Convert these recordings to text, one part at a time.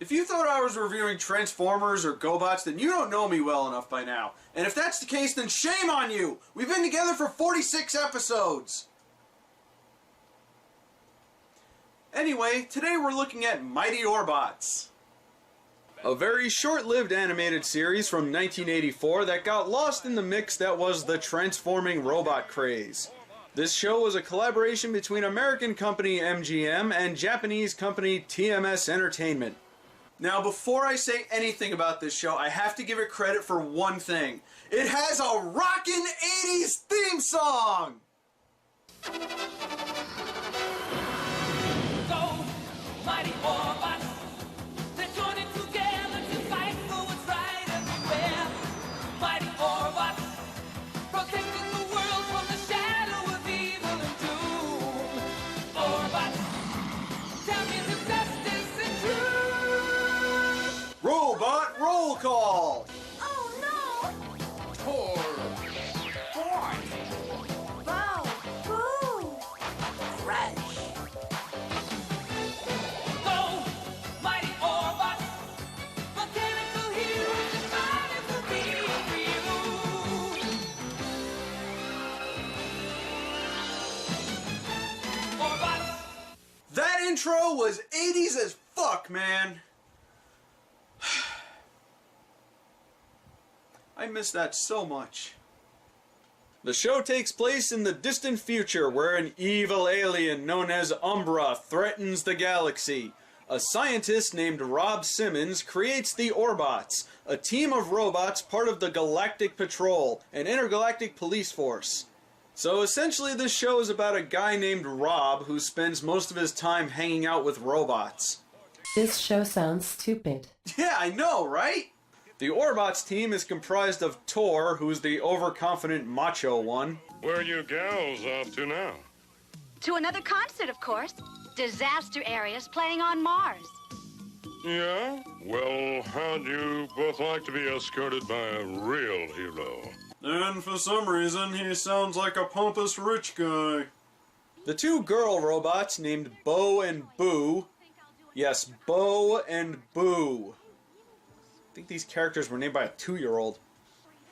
If you thought I was reviewing Transformers or GoBots, then you don't know me well enough by now. And if that's the case, then shame on you! We've been together for 46 episodes! Anyway, today we're looking at Mighty Orbots. A very short-lived animated series from 1984 that got lost in the mix that was the transforming robot craze. This show was a collaboration between American company MGM and Japanese company TMS Entertainment. Now, before I say anything about this show, I have to give it credit for one thing. It has a rockin' 80s theme song! Go, mighty Orbots, they're joining together to fight for what's right everywhere. Mighty Orbots, protecting the world from the shadow of evil and doom. Orbots, champions of justice and truth. Robot roll call! Oh no! Tor, Fort, Bow! Boo! Fresh. Go, mighty Orbots, mechanical heroes decided to be you. Orbots. That intro was 80s as fuck, man. I miss that so much. The show takes place in the distant future where an evil alien known as Umbra threatens the galaxy. A scientist named Rob Simmons creates the Orbots, a team of robots part of the Galactic Patrol, an intergalactic police force. So essentially this show is about a guy named Rob who spends most of his time hanging out with robots. This show sounds stupid. Yeah, I know, right? The Orbots team is comprised of Tor, who's the overconfident macho one. Where are you gals off to now? To another concert, of course. Disaster areas playing on Mars. Yeah? Well, how'd you both like to be escorted by a real hero? And for some reason, he sounds like a pompous rich guy. The two girl robots named Bo and Boo. Yes, Bo and Boo. I think these characters were named by a 2-year-old.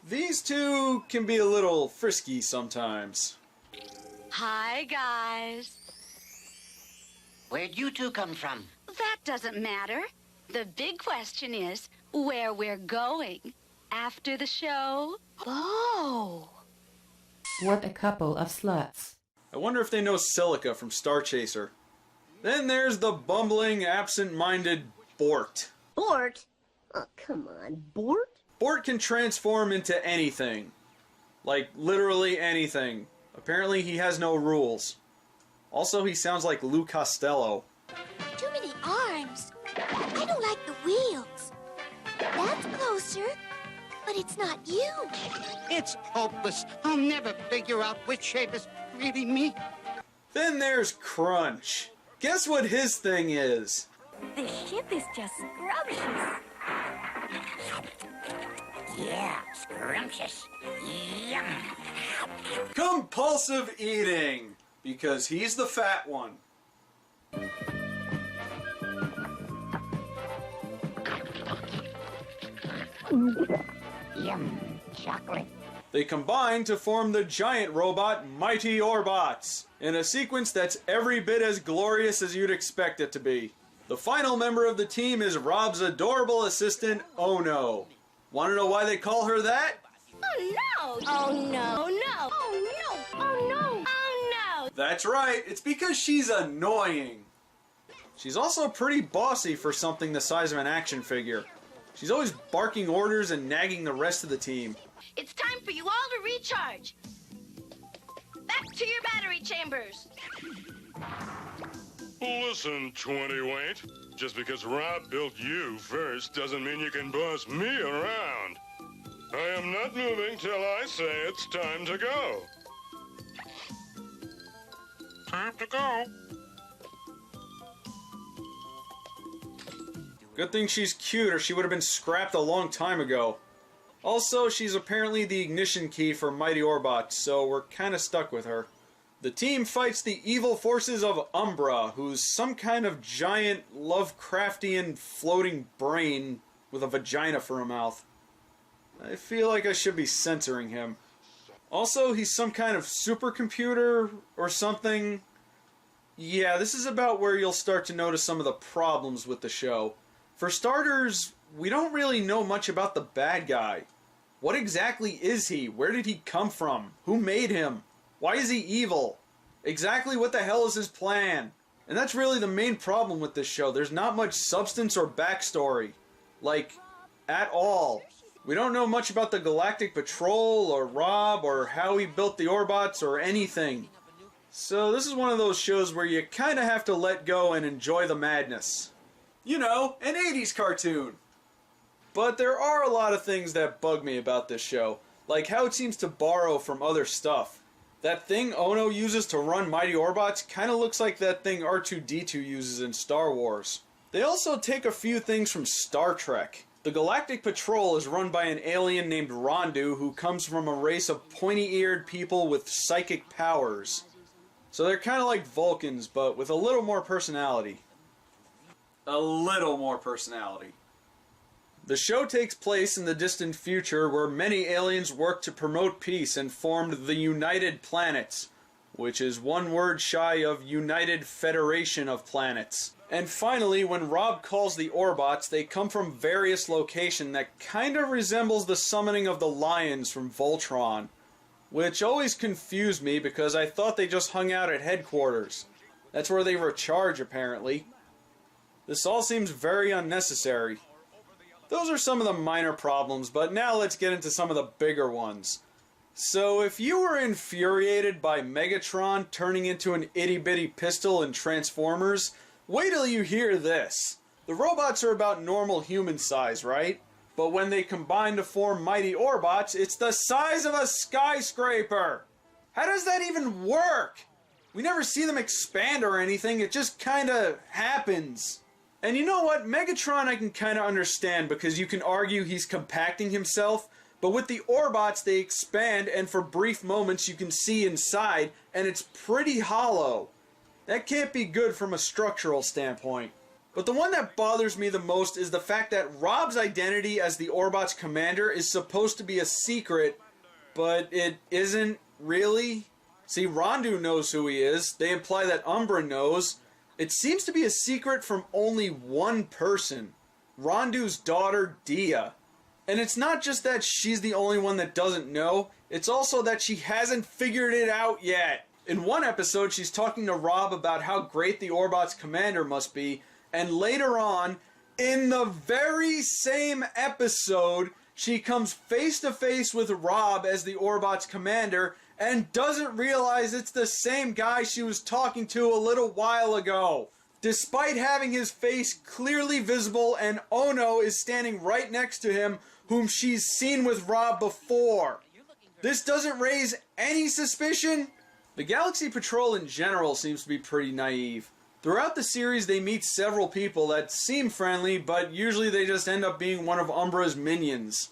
These two can be a little frisky sometimes. Hi, guys. Where'd you two come from? That doesn't matter. The big question is where we're going after the show. Oh! What a couple of sluts. I wonder if they know Silica from Star Chaser. Then there's the bumbling, absent-minded Bort. Bort? Oh, come on, Bort? Bort can transform into anything. Like, literally anything. Apparently he has no rules. Also, he sounds like Lou Costello. Too many arms. I don't like the wheels. That's closer, but it's not you. It's hopeless. I'll never figure out which shape is really me. Then there's Crunch. Guess what his thing is? This ship is just scrumptious. Yeah, scrumptious. Yum. Compulsive eating. Because he's the fat one. Yum, chocolate. They combine to form the giant robot Mighty Orbots, in a sequence that's every bit as glorious as you'd expect it to be. The final member of the team is Rob's adorable assistant, Ono. Want to know why they call her that? Oh no! Oh no. Oh no! Oh no. Oh no. Oh no! That's right, it's because she's annoying. She's also pretty bossy for something the size of an action figure. She's always barking orders and nagging the rest of the team. It's time for you all to recharge. Back to your battery chambers. Listen, 20 weight. Just because Rob built you first doesn't mean you can boss me around. I am not moving till I say it's time to go. Time to go. Good thing she's cute or she would have been scrapped a long time ago. Also, she's apparently the ignition key for Mighty Orbots, so we're kinda stuck with her. The team fights the evil forces of Umbra, who's some kind of giant Lovecraftian floating brain with a vagina for a mouth. I feel like I should be censoring him. Also, he's some kind of supercomputer or something. Yeah, this is about where you'll start to notice some of the problems with the show. For starters, we don't really know much about the bad guy. What exactly is he? Where did he come from? Who made him? Why is he evil? Exactly what the hell is his plan? And that's really the main problem with this show. There's not much substance or backstory. Like, at all. We don't know much about the Galactic Patrol, or Rob, or how he built the Orbots, or anything. So this is one of those shows where you kinda have to let go and enjoy the madness. You know, an 80s cartoon. But there are a lot of things that bug me about this show, like how it seems to borrow from other stuff. That thing Ono uses to run Mighty Orbots kinda looks like that thing R2-D2 uses in Star Wars. They also take a few things from Star Trek. The Galactic Patrol is run by an alien named Rondu who comes from a race of pointy-eared people with psychic powers. So they're kinda like Vulcans, but with a little more personality. A little more personality. The show takes place in the distant future where many aliens work to promote peace and formed the United Planets, which is one word shy of United Federation of Planets. And finally, when Rob calls the Orbots, they come from various locations that kind of resembles the summoning of the lions from Voltron, which always confused me because I thought they just hung out at headquarters. That's where they recharge, apparently. This all seems very unnecessary. Those are some of the minor problems, but now let's get into some of the bigger ones. So if you were infuriated by Megatron turning into an itty-bitty pistol in Transformers, wait till you hear this. The robots are about normal human size, right? But when they combine to form Mighty Orbots, it's the size of a skyscraper! How does that even work? We never see them expand or anything, it just kinda happens. And you know what? Megatron I can kinda understand because you can argue he's compacting himself, but with the Orbots they expand and for brief moments you can see inside and it's pretty hollow. That can't be good from a structural standpoint. But the one that bothers me the most is the fact that Rob's identity as the Orbots commander is supposed to be a secret, but it isn't really. See, Rondu knows who he is. They imply that Umbra knows. It seems to be a secret from only one person, Rondu's daughter, Dia. And it's not just that she's the only one that doesn't know, it's also that she hasn't figured it out yet. In one episode, she's talking to Rob about how great the Orbots commander must be, and later on, in the very same episode, she comes face to face with Rob as the Orbots commander and doesn't realize it's the same guy she was talking to a little while ago. Despite having his face clearly visible and Ono is standing right next to him, whom she's seen with Rob before. This doesn't raise any suspicion? The Galaxy Patrol in general seems to be pretty naive. Throughout the series they meet several people that seem friendly, but usually they just end up being one of Umbra's minions.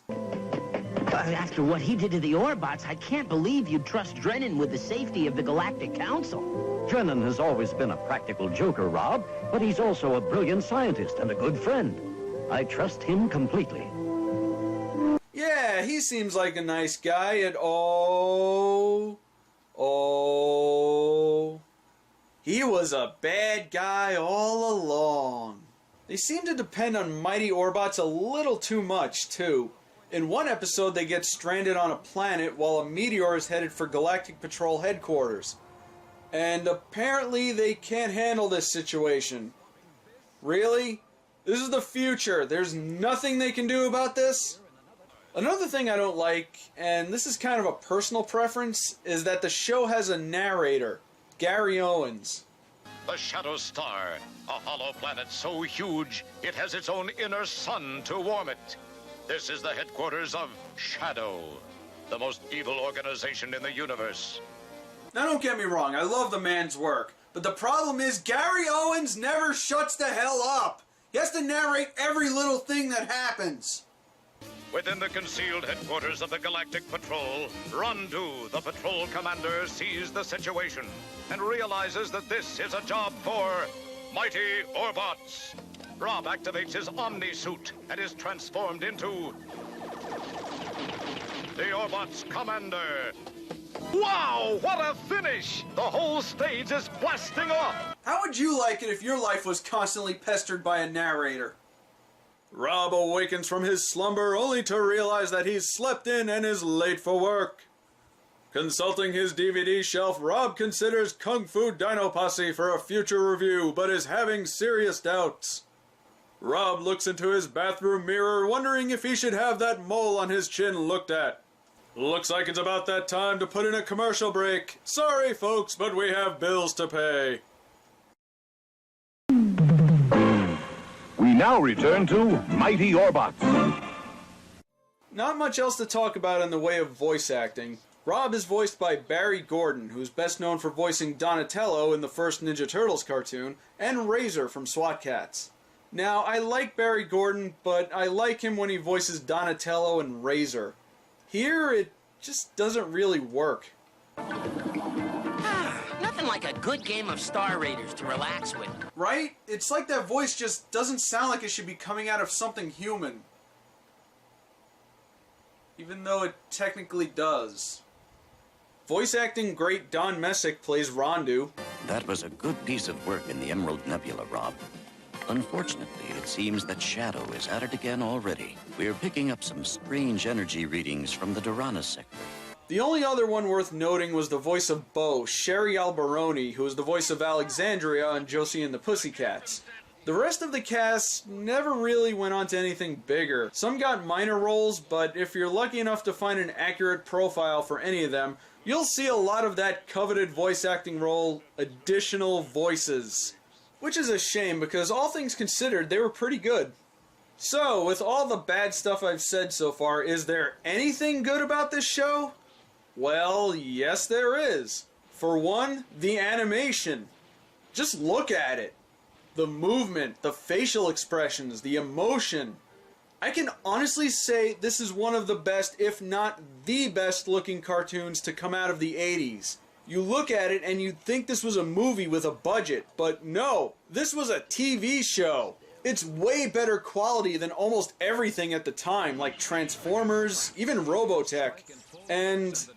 After what he did to the Orbots, I can't believe you'd trust Drennan with the safety of the Galactic Council. Drennan has always been a practical joker, Rob, but he's also a brilliant scientist and a good friend. I trust him completely. Yeah, he seems like a nice guy, and he was a bad guy all along. They seem to depend on Mighty Orbots a little too much, too. In one episode, they get stranded on a planet while a meteor is headed for Galactic Patrol headquarters. And apparently they can't handle this situation. Really? This is the future. There's nothing they can do about this? Another thing I don't like, and this is kind of a personal preference, is that the show has a narrator, Gary Owens. The Shadow Star, a hollow planet so huge it has its own inner sun to warm it. This is the headquarters of Shadow, the most evil organization in the universe. Now don't get me wrong, I love the man's work, but the problem is Gary Owens never shuts the hell up. He has to narrate every little thing that happens. Within the concealed headquarters of the Galactic Patrol, Rondu, the patrol commander, sees the situation and realizes that this is a job for mighty Orbots. Rob activates his Omni suit and is transformed into the Orbots commander. Wow, what a finish! The whole stage is blasting off! How would you like it if your life was constantly pestered by a narrator? Rob awakens from his slumber only to realize that he's slept in and is late for work. Consulting his DVD shelf, Rob considers Kung Fu Dino Posse for a future review, but is having serious doubts. Rob looks into his bathroom mirror, wondering if he should have that mole on his chin looked at. Looks like it's about that time to put in a commercial break. Sorry, folks, but we have bills to pay. We now return to Mighty Orbots. Not much else to talk about in the way of voice acting. Rob is voiced by Barry Gordon, who's best known for voicing Donatello in the first Ninja Turtles cartoon, and Razor from SWAT Kats. Now, I like Barry Gordon, but I like him when he voices Donatello and Razor. Here, it just doesn't really work. Nothing like a good game of Star Raiders to relax with. Right? It's like that voice just doesn't sound like it should be coming out of something human. Even though it technically does. Voice acting great Don Messick plays Rondu. That was a good piece of work in the Emerald Nebula, Rob. Unfortunately, it seems that Shadow is at it again already. We're picking up some strange energy readings from the Duranus sector. The only other one worth noting was the voice of Bo, Sherry Alberoni, who was the voice of Alexandria on Josie and the Pussycats. The rest of the cast never really went on to anything bigger. Some got minor roles, but if you're lucky enough to find an accurate profile for any of them, you'll see a lot of that coveted voice acting role, additional voices. Which is a shame, because all things considered, they were pretty good. So, with all the bad stuff I've said so far, is there anything good about this show? Well, yes there is. For one, the animation. Just look at it. The movement, the facial expressions, the emotion. I can honestly say this is one of the best, if not the best looking cartoons to come out of the 80s. You look at it and you'd think this was a movie with a budget, but no, this was a TV show. It's way better quality than almost everything at the time, like Transformers, even Robotech. And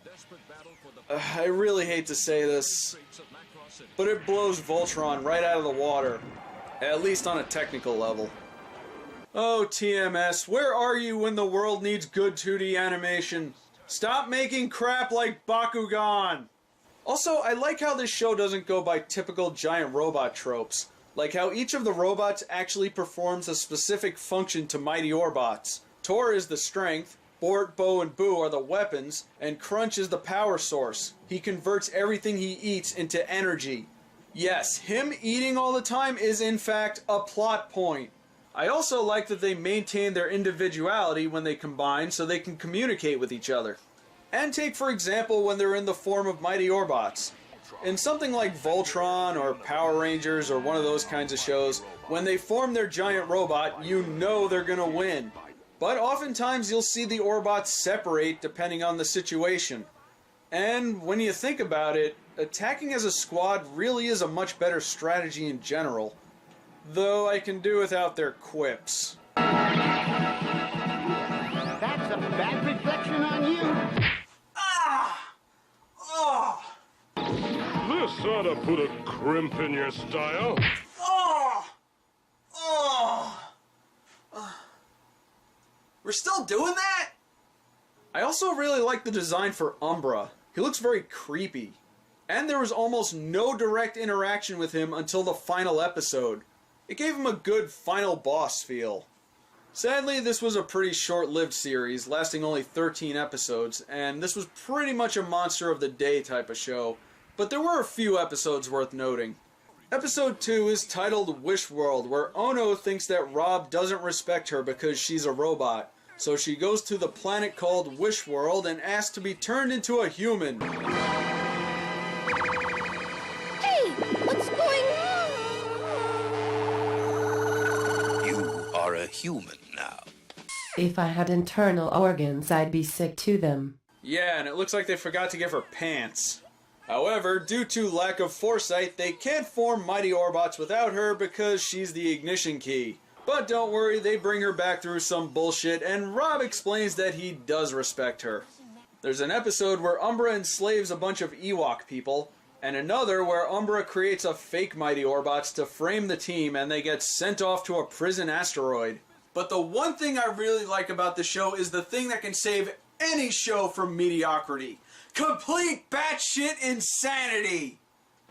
I really hate to say this, but it blows Voltron right out of the water, at least on a technical level. Oh, TMS, where are you when the world needs good 2D animation? Stop making crap like Bakugan! Also, I like how this show doesn't go by typical giant robot tropes, like how each of the robots actually performs a specific function to Mighty Orbots. Tor is the strength, Bort, Bo, and Boo are the weapons, and Crunch is the power source. He converts everything he eats into energy. Yes, him eating all the time is in fact a plot point. I also like that they maintain their individuality when they combine so they can communicate with each other. And take for example when they're in the form of Mighty Orbots. In something like Voltron or Power Rangers or one of those kinds of shows, when they form their giant robot, you know they're gonna win. But oftentimes you'll see the Orbots separate depending on the situation. And when you think about it, attacking as a squad really is a much better strategy in general. Though I can do without their quips. That's a bad reflection on you. This ought to put a crimp in your style. We're still doing that? I also really like the design for Umbra. He looks very creepy. And there was almost no direct interaction with him until the final episode. It gave him a good final boss feel. Sadly, this was a pretty short-lived series, lasting only 13 episodes, and this was pretty much a monster of the day type of show, but there were a few episodes worth noting. Episode 2 is titled Wish World, where Ono thinks that Rob doesn't respect her because she's a robot, so she goes to the planet called Wish World and asks to be turned into a human. Hey, what's going on? You are a human now. If I had internal organs, I'd be sick to them. Yeah, and it looks like they forgot to give her pants. However, due to lack of foresight, they can't form Mighty Orbots without her because she's the ignition key. But don't worry, they bring her back through some bullshit, and Rob explains that he does respect her. There's an episode where Umbra enslaves a bunch of Ewok people, and another where Umbra creates a fake Mighty Orbots to frame the team and they get sent off to a prison asteroid. But the one thing I really like about the show is the thing that can save any show from mediocrity. Complete batshit insanity!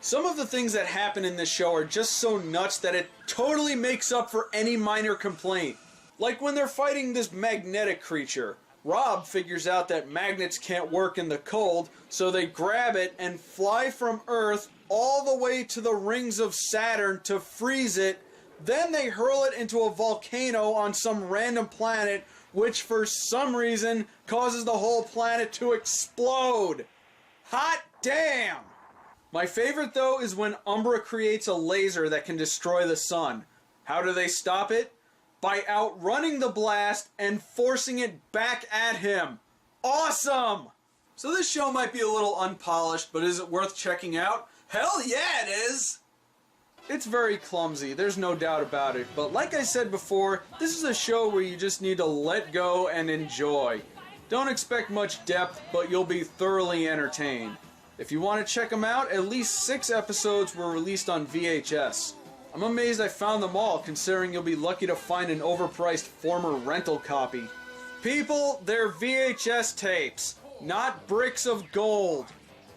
Some of the things that happen in this show are just so nuts that it totally makes up for any minor complaint. Like when they're fighting this magnetic creature. Rob figures out that magnets can't work in the cold, so they grab it and fly from Earth all the way to the rings of Saturn to freeze it. Then they hurl it into a volcano on some random planet, which for some reason causes the whole planet to explode. Hot damn! My favorite though is when Umbra creates a laser that can destroy the sun. How do they stop it? By outrunning the blast and forcing it back at him. Awesome! So this show might be a little unpolished, but is it worth checking out? Hell yeah, it is! It's very clumsy, there's no doubt about it, but like I said before, this is a show where you just need to let go and enjoy. Don't expect much depth, but you'll be thoroughly entertained. If you want to check them out, at least 6 episodes were released on VHS. I'm amazed I found them all, considering you'll be lucky to find an overpriced former rental copy. People, they're VHS tapes, not bricks of gold.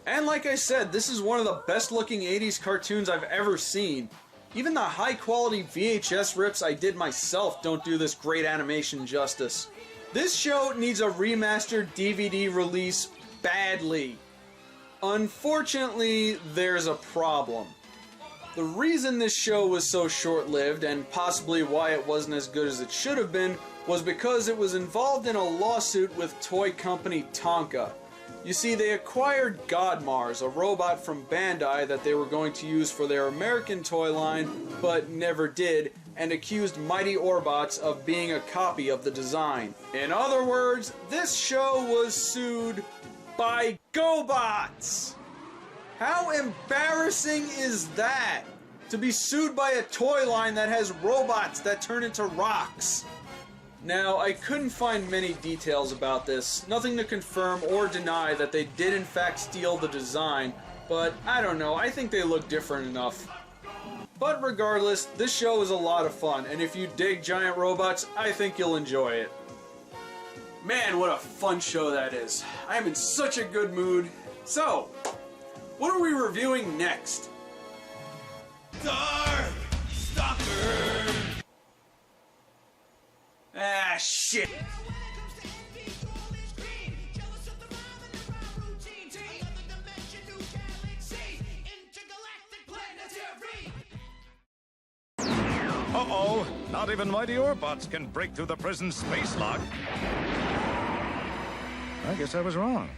And like I said, this is one of the best looking 80s cartoons I've ever seen. Even the high quality VHS rips I did myself don't do this great animation justice. This show needs a remastered DVD release badly. Unfortunately, there's a problem. The reason this show was so short-lived, and possibly why it wasn't as good as it should have been, was because it was involved in a lawsuit with toy company Tonka. You see, they acquired Godmars, a robot from Bandai that they were going to use for their American toy line, but never did, and accused Mighty Orbots of being a copy of the design. In other words, this show was sued by GoBots! How embarrassing is that? To be sued by a toy line that has robots that turn into rocks. Now, I couldn't find many details about this, nothing to confirm or deny that they did in fact steal the design, but I don't know, I think they look different enough. But regardless, this show is a lot of fun, and if you dig giant robots, I think you'll enjoy it. Man, what a fun show that is. I am in such a good mood. So, what are we reviewing next? Dark Stalker! Ah, shit! Uh-oh, not even Mighty Orbots can break through the prison space lock. I guess I was wrong.